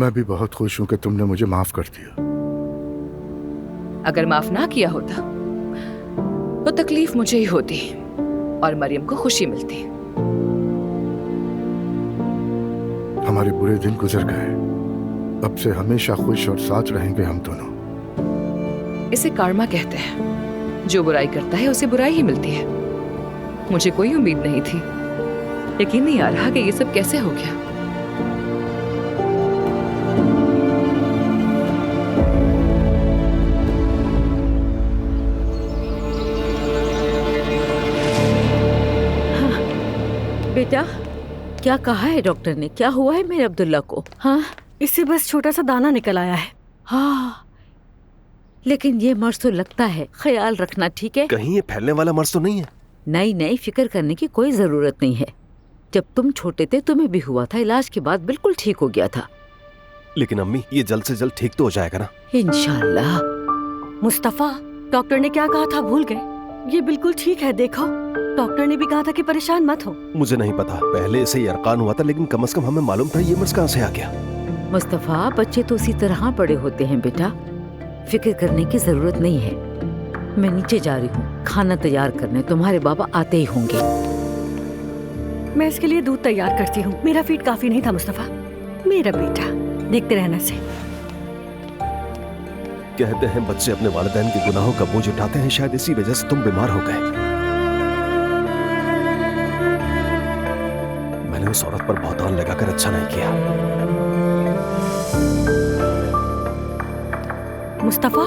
मैं भी बहुत खुश हूँ कि तुमने मुझे माफ कर दिया। अगर माफ ना किया होता तो तकलीफ मुझे ही होती और मरियम को खुशी मिलती। हमारे बुरे दिन गुजर गए, अब से हमेशा खुश और साथ रहेंगे हम दोनों। इसे कर्मा कहते हैं। जो बुराई करता है उसे बुराई ही मिलती है। मुझे कोई उम्मीद नहीं थी। यकीन नहीं आ रहा कि ये सब कैसे हो गया। बेटा, क्या कहा है डॉक्टर ने? क्या हुआ है मेरे अब्दुल्ला को? हाँ, इससे बस छोटा सा दाना निकल आया है। हाँ, लेकिन ये मर्ज तो लगता है। ख्याल रखना, ठीक है? कहीं ये फैलने वाला मर्ज तो नहीं है? नहीं, फिक्र करने की कोई जरूरत नहीं है। जब तुम छोटे थे तुम्हें भी हुआ था, इलाज के बाद बिल्कुल ठीक हो गया था। लेकिन अम्मी, ये जल्द से जल्द ठीक तो हो जाएगा ना? इंशाल्लाह। मुस्तफा, डॉक्टर ने क्या कहा था भूल गए? ये बिल्कुल ठीक है। देखो, डॉक्टर ने भी कहा था कि परेशान मत हो। मुझे नहीं पता, पहले से ही अरकान हुआ था, लेकिन कम से कम हमें मालूम था ये मर्ज कहाँ से आ गया। मुस्तफा, बच्चे तो उसी तरह बड़े होते हैं बेटा, फिक्र करने की जरूरत नहीं है। मैं नीचे जा रही हूँ खाना तैयार करने, तुम्हारे बाबा आते ही होंगे। मैं इसके लिए दूध तैयार करती हूँ। मेरा फीड काफी नहीं था मुस्तफा। मेरा बेटा, देखते रहना से। कहते हैं बच्चे अपने वालिदैन के गुनाहों का बोझ उठाते हैं, शायद इसी वजह से तुम बीमार हो गए। मैंने उस औरत पर बहुतान लगाकर अच्छा नहीं किया। मुस्तफा,